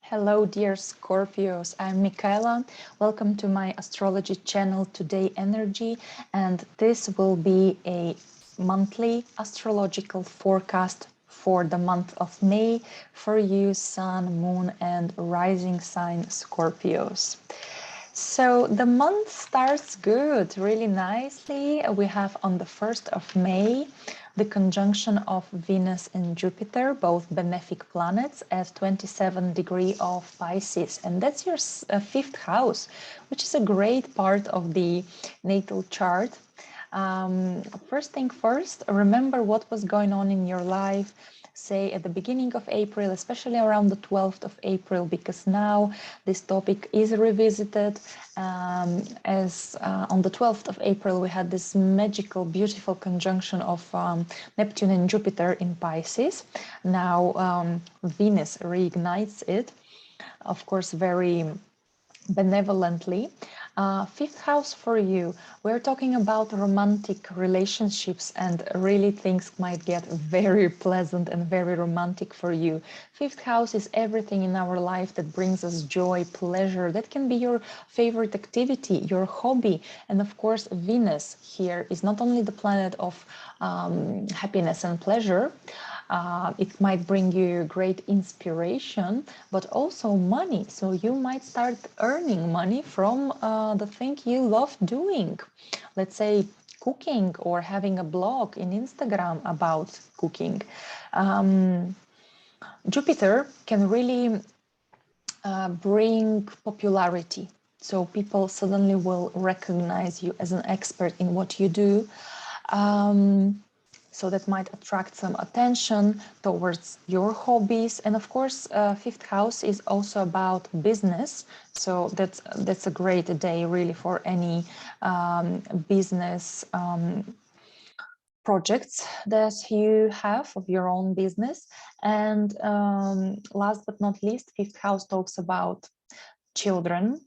Hello, dear Scorpios. I'm Michaela. Welcome to my astrology channel, Today Energy, and this will be a monthly astrological forecast for the month of May for you, Sun, Moon, and Rising sign Scorpios. So the month starts good, really nicely. We have on the 1st of May the conjunction of Venus and Jupiter, both benefic planets, at 27 degree of Pisces. And that's your fifth house, which is a great part of the natal chart. First thing first, remember what was going on in your life, say at the beginning of April, especially around the 12th of April, because now this topic is revisited. As on the 12th of April, we had this magical, beautiful conjunction of Neptune and Jupiter in Pisces. Now Venus reignites it, of course, very benevolently. Fifth house for you, we're talking about romantic relationships, and really things might get very pleasant and very romantic for you. Fifth house is everything in our life that brings us joy, pleasure. That can be your favorite activity, your hobby. And of course, Venus here is not only the planet of happiness and pleasure. It might bring you great inspiration, but also money. So you might start earning money from the thing you love doing. Let's say cooking or having a blog in Instagram about cooking. Jupiter can really bring popularity. So people suddenly will recognize you as an expert in what you do. So that might attract some attention towards your hobbies. And of course, fifth house is also about business. So that's a great day really for any business projects that you have of your own business. And last but not least, fifth house talks about children.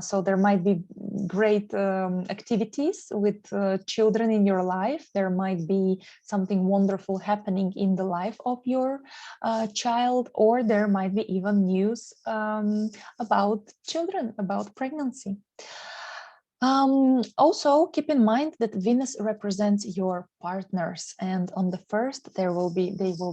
So there might be great activities with children in your life. There might be something wonderful happening in the life of your child, or there might be even news about children, about pregnancy. Also keep in mind that Venus represents your partners, and on the 1st they will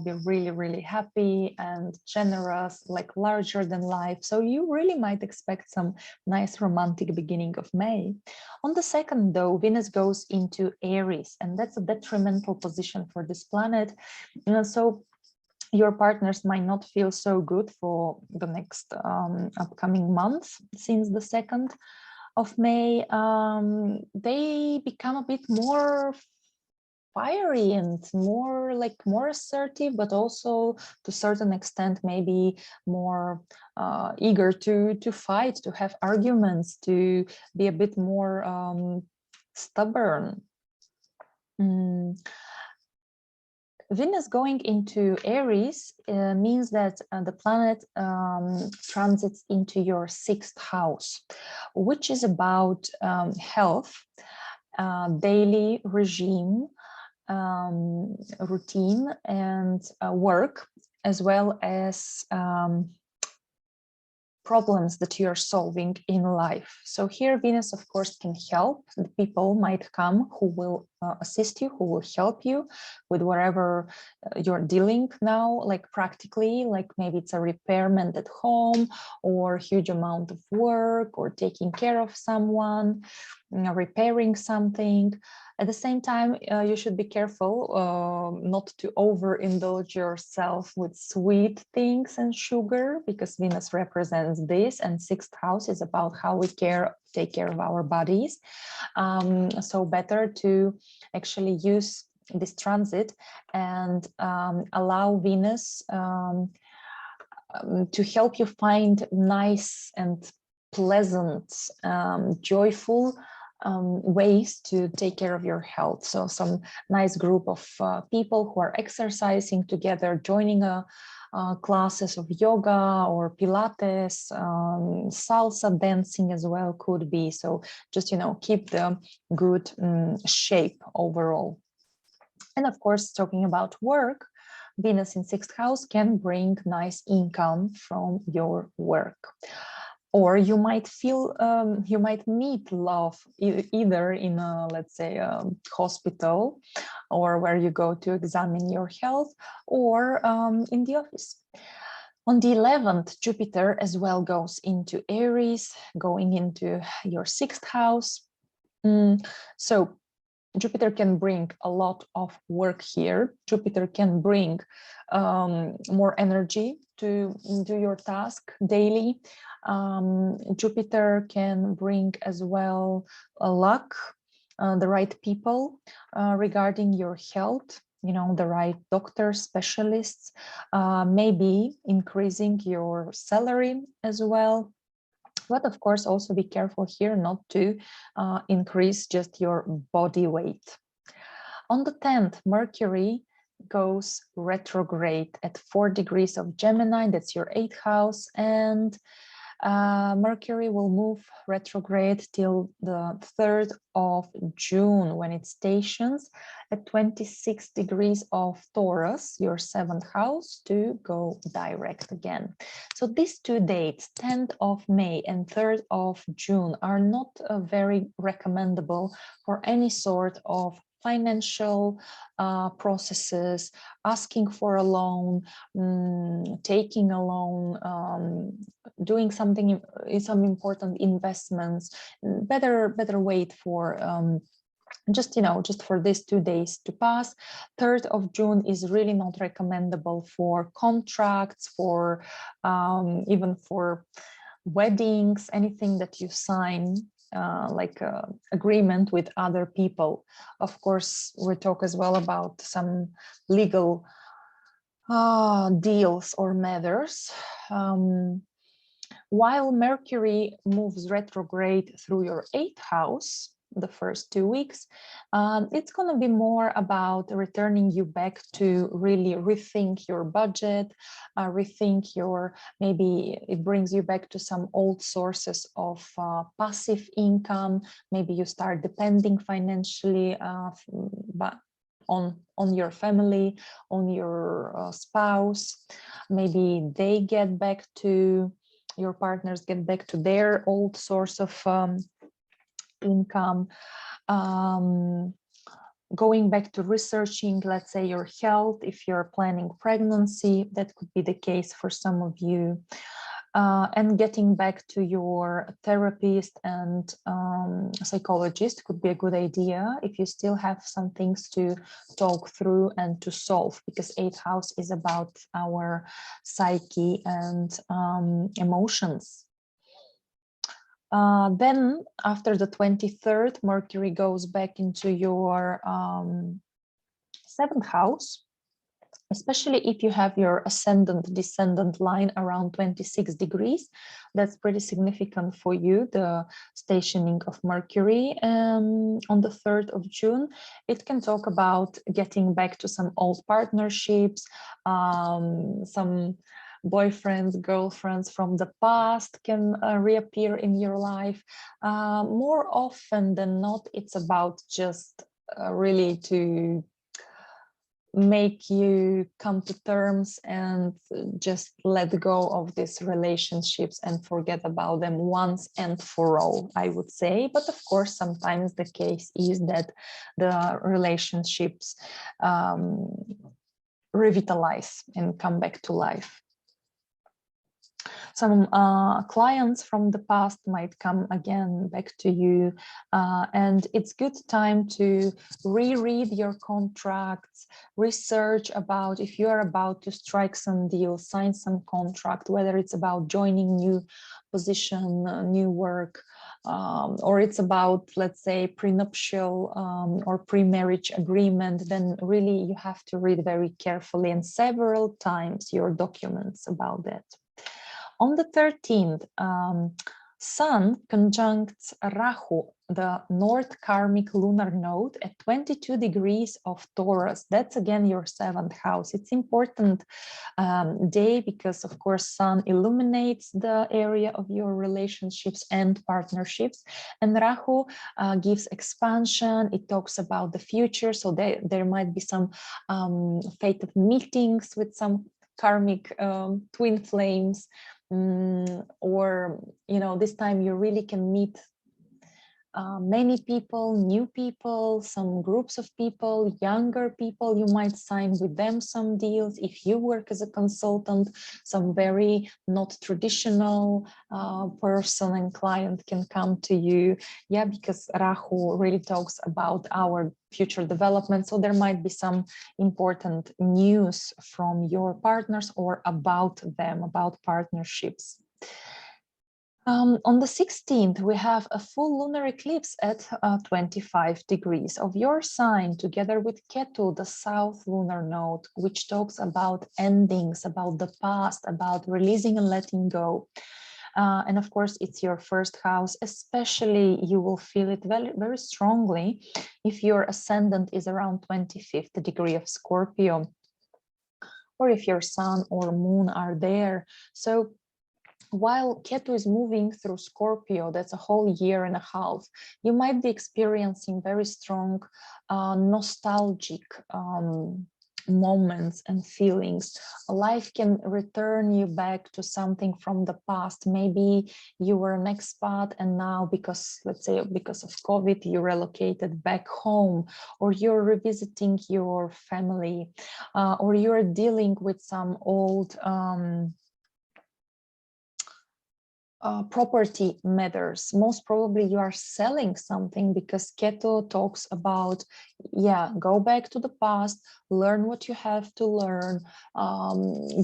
be really happy and generous, like larger than life. So you really might expect some nice romantic beginning of May. On the 2nd though, Venus goes into Aries, and that's a detrimental position for this planet. So your partners might not feel so good for the next upcoming month. Since the 2nd of May, they become a bit more fiery and more assertive, but also to a certain extent maybe more eager to fight, to have arguments, to be a bit more stubborn. Venus going into Aries means that the planet transits into your 6th house, which is about health, daily regime, routine, and work, as well as problems that you're solving in life. So here Venus, of course, can help. The people might come who will assist you, who will help you with whatever you're dealing now, like practically, like maybe it's a repairment at home, or a huge amount of work, or taking care of someone, repairing something. At the same time, you should be careful not to overindulge yourself with sweet things and sugar, because Venus represents this, and 6th house is about how we take care of our bodies. So better to actually use this transit and allow Venus to help you find nice and pleasant, joyful ways to take care of your health. So some nice group of people who are exercising together, joining classes of yoga or Pilates, salsa dancing as well could be. So just, keep the good shape overall. And of course, talking about work, Venus in 6th house can bring nice income from your work. Or you might feel, you might meet love either in a, let's say, a hospital, or where you go to examine your health, or in the office. On the 11th, Jupiter as well goes into Aries, going into your 6th house. So Jupiter can bring a lot of work here. Jupiter can bring more energy to do your task daily. Jupiter can bring as well luck, the right people regarding your health, you know, the right doctors, specialists, maybe increasing your salary as well. But of course, also be careful here not to increase just your body weight. On the 10th, Mercury goes retrograde at 4 degrees of Gemini, that's your 8th house, and Mercury will move retrograde till the 3rd of June, when it stations at 26 degrees of Taurus, your 7th house, to go direct again. So these 2 dates, 10th of May and 3rd of June, are not very recommendable for any sort of financial processes, asking for a loan, taking a loan, doing something, some important investments. Better wait for just for these 2 days to pass. 3rd of June is really not recommendable for contracts, for even for weddings, anything that you sign, like agreement with other people. Of course, we talk as well about some legal deals or matters. While Mercury moves retrograde through your 8th house the first 2 weeks, it's going to be more about returning you back to really rethink your budget, rethink your, maybe it brings you back to some old sources of passive income. Maybe you start depending financially but on your family, on your spouse. Maybe they get back to, your partners get back to their old source of income. Going back to researching, let's say, your health. If you're planning pregnancy, that could be the case for some of you. And getting back to your therapist and psychologist could be a good idea if you still have some things to talk through and to solve, because 8th house is about our psyche and emotions. Then after the 23rd, Mercury goes back into your 7th house, especially if you have your ascendant descendant line around 26 degrees. That's pretty significant for you, the stationing of Mercury on the 3rd of June. It can talk about getting back to some old partnerships, some boyfriends, girlfriends from the past can reappear in your life. More often than not, it's about just really to make you come to terms and just let go of these relationships and forget about them once and for all, I would say. But of course, sometimes the case is that the relationships revitalize and come back to life. Some clients from the past might come again back to you, and it's good time to reread your contracts, research about if you are about to strike some deal, sign some contract, whether it's about joining new position, new work, or it's about, let's say, prenuptial or pre-marriage agreement. Then really you have to read very carefully and several times your documents about that. On the 13th, Sun conjuncts Rahu, the North Karmic lunar node, at 22 degrees of Taurus. That's again your 7th house. It's important day because, of course, Sun illuminates the area of your relationships and partnerships, and Rahu gives expansion. It talks about the future, so there might be some fated meetings with some karmic twin flames. Or, you know, this time you really can meet many people, new people, some groups of people, younger people. You might sign with them some deals. If you work as a consultant, some very not traditional person and client can come to you. Yeah, because Rahu really talks about our future development. So there might be some important news from your partners or about them, about partnerships. On the 16th, we have a full lunar eclipse at 25 degrees of your sign, together with Ketu, the south lunar node, which talks about endings, about the past, about releasing and letting go. And of course, it's your 1st house. Especially, you will feel it very, very strongly if your ascendant is around 25th degree of Scorpio, or if your sun or moon are there. So while Ketu is moving through Scorpio, that's a whole year and a half, you might be experiencing very strong nostalgic moments and feelings. Life can return you back to something from the past. Maybe you were an expat and now, because, let's say, because of COVID, you relocated back home, or you're revisiting your family, or you're dealing with some old property matters. Most probably you are selling something, because Ketu talks about, yeah, go back to the past, learn what you have to learn,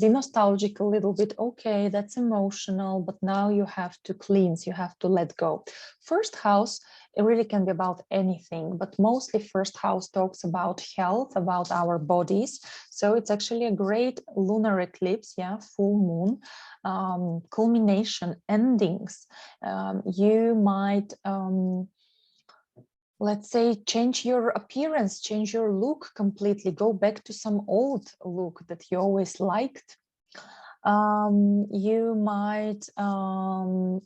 be nostalgic a little bit. Okay, that's emotional, but now you have to cleanse, you have to let go. 1st house, it really can be about anything, but mostly 1st house talks about health, about our bodies. So it's actually a great lunar eclipse, yeah, full moon, culmination, endings. You might, let's say, change your appearance, change your look completely, go back to some old look that you always liked. You might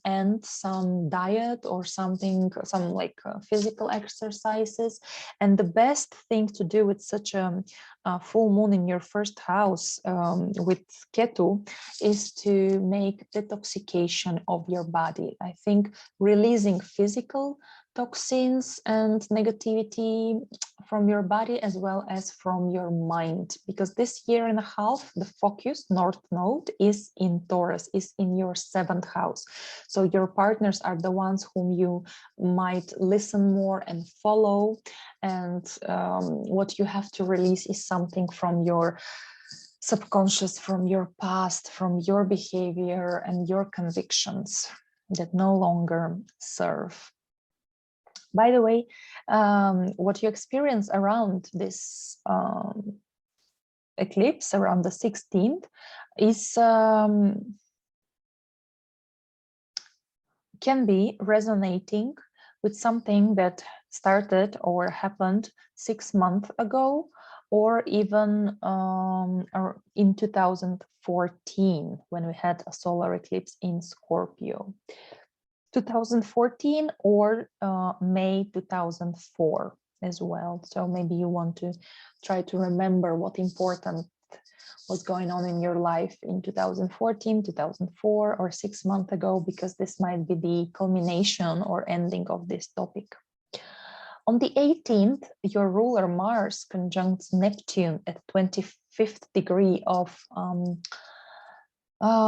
end some diet or something, some like physical exercises. And the best thing to do with such a full moon in your 1st house with Ketu is to make detoxification of your body. I think releasing physical toxins and negativity from your body as well as from your mind, because this year and a half, the focus, North Node, is in Taurus, is in your 7th house. So your partners are the ones whom you might listen more and follow. And what you have to release is something from your subconscious, from your past, from your behavior and your convictions that no longer serve. By the way, what you experience around this eclipse, around the 16th, is can be resonating with something that started or happened 6 months ago, or even in 2014, when we had a solar eclipse in Scorpio. 2014 or May 2004 as well. So maybe you want to try to remember what important was going on in your life in 2014, 2004, or 6 months ago, because this might be the culmination or ending of this topic. On the 18th, your ruler Mars conjuncts Neptune at 25th degree of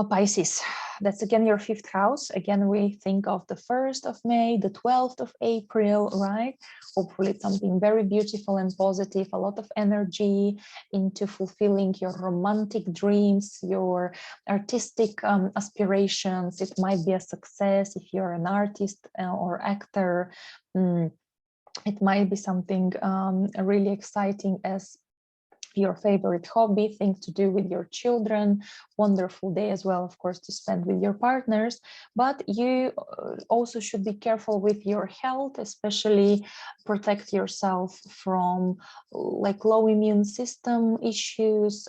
Pisces. That's again your 5th house. Again, we think of the 1st of May, the 12th of April, right? Hopefully it's something very beautiful and positive, a lot of energy into fulfilling your romantic dreams, your artistic aspirations. It might be a success if you're an artist or actor. It might be something really exciting as your favorite hobby, things to do with your children, wonderful day as well, of course, to spend with your partners. But you also should be careful with your health, especially protect yourself from like low immune system issues,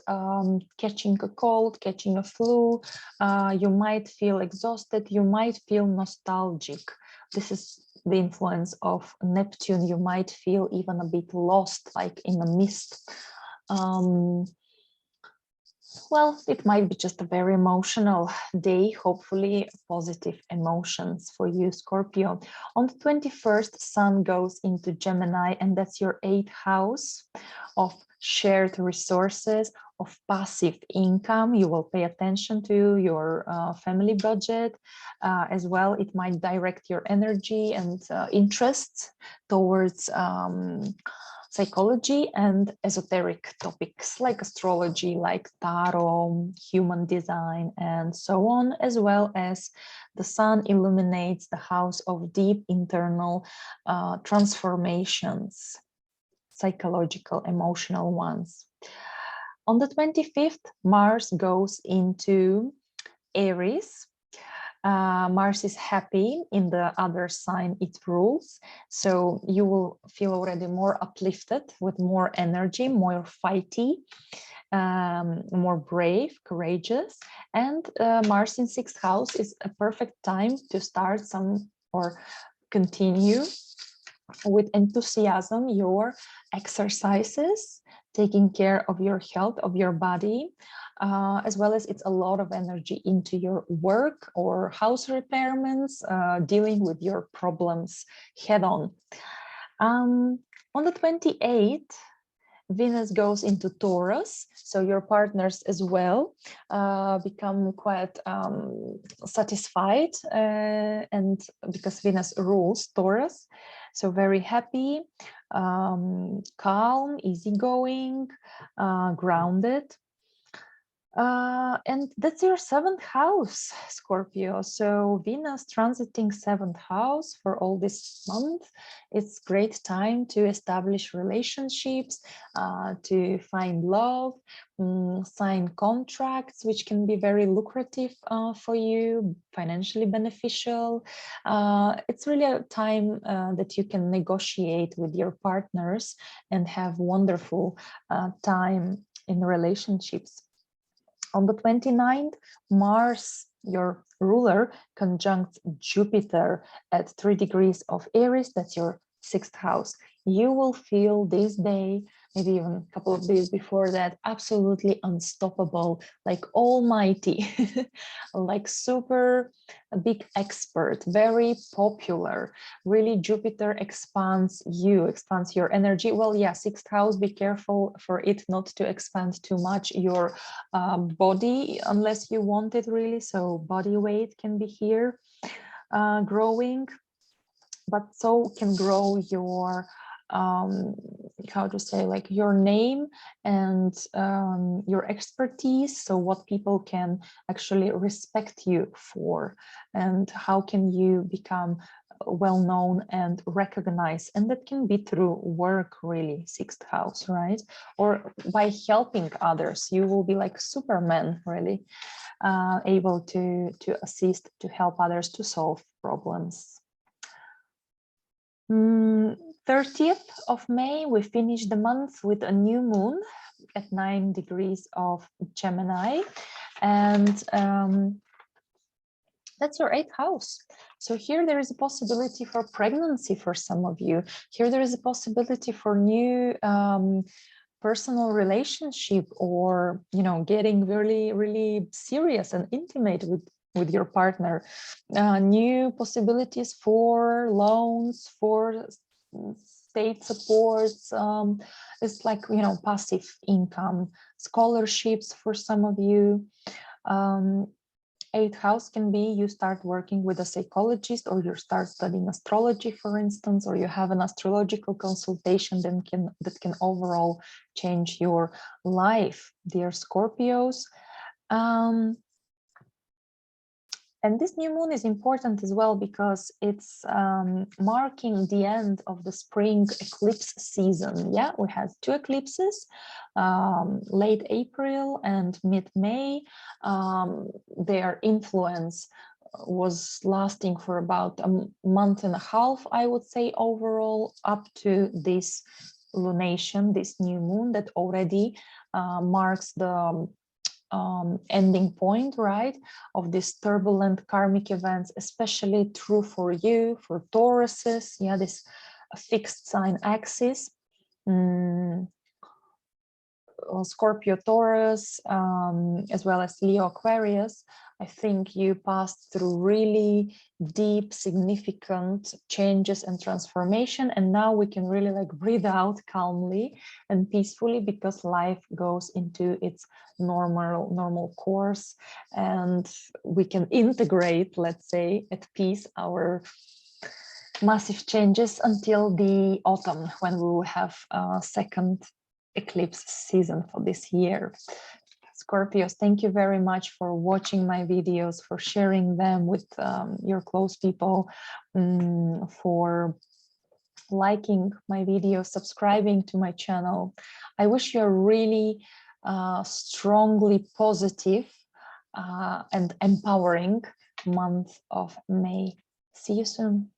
catching a cold, catching a flu. You might feel exhausted, you might feel nostalgic. This is the influence of Neptune. You might feel even a bit lost, like in a mist. Well, it might be just a very emotional day, hopefully positive emotions for you, Scorpio. On the 21st, Sun goes into Gemini, and that's your 8th house of shared resources, of passive income. You will pay attention to your family budget as well. It might direct your energy and interests towards psychology and esoteric topics like astrology, like tarot, human design, and so on, as well as the Sun illuminates the house of deep internal transformations, psychological, emotional ones. On the 25th, Mars goes into Aries. Mars is happy in the other sign it rules, so you will feel already more uplifted with more energy, more fighty, more brave, courageous. And Mars in 6th house is a perfect time to start some or continue with enthusiasm your exercises, taking care of your health, of your body, as well as it's a lot of energy into your work or house repairments, dealing with your problems head on. On the 28th, Venus goes into Taurus, so your partners as well become quite satisfied, and because Venus rules Taurus, so very happy, calm, easygoing, grounded. And that's your 7th house, Scorpio. So Venus transiting 7th house for all this month. It's great time to establish relationships, to find love, sign contracts, which can be very lucrative for you, financially beneficial. It's really a time that you can negotiate with your partners and have wonderful time in relationships. On the 29th, Mars, your ruler, conjunct Jupiter at 3 degrees of Aries. That's your 6th house. You will feel this day, maybe even a couple of days before that, absolutely unstoppable, like almighty, like super big expert, very popular. Really, Jupiter expands you, expands your energy. Well, yeah, 6th house, be careful for it not to expand too much your body unless you want it really. So body weight can be here growing, but so can grow your how to say, like your name and your expertise, so what people can actually respect you for, and how can you become well known and recognized. And that can be through work, really, 6th house, right? Or by helping others. You will be like Superman, really, able to assist, to help others, to solve problems. 30th of May, we finish the month with a new moon at 9 degrees of Gemini, and that's your 8th house. So here there is a possibility for pregnancy for some of you. Here there is a possibility for new personal relationship, or getting really, really serious and intimate with your partner. New possibilities for loans, for state supports. It's like passive income, scholarships for some of you. 8th house can be you start working with a psychologist, or you start studying astrology, for instance, or you have an astrological consultation that can overall change your life, dear Scorpios. And this new moon is important as well because it's marking the end of the spring eclipse season. Yeah, we had 2 eclipses, late April and mid-May. Their influence was lasting for about a month and a half, I would say, overall, up to this lunation, this new moon that already marks the ending point, right, of these turbulent karmic events, especially true for you, for Tauruses, yeah, this fixed sign axis. Scorpio, Taurus, as well as Leo, Aquarius. I think you passed through really deep, significant changes and transformation, and now we can really like breathe out calmly and peacefully because life goes into its normal course, and we can integrate, let's say, at peace our massive changes until the autumn, when we will have a second eclipse season for this year. Scorpios, thank you very much for watching my videos, for sharing them with your close people, for liking my videos, subscribing to my channel. I wish you a really strongly positive and empowering month of May. See you soon.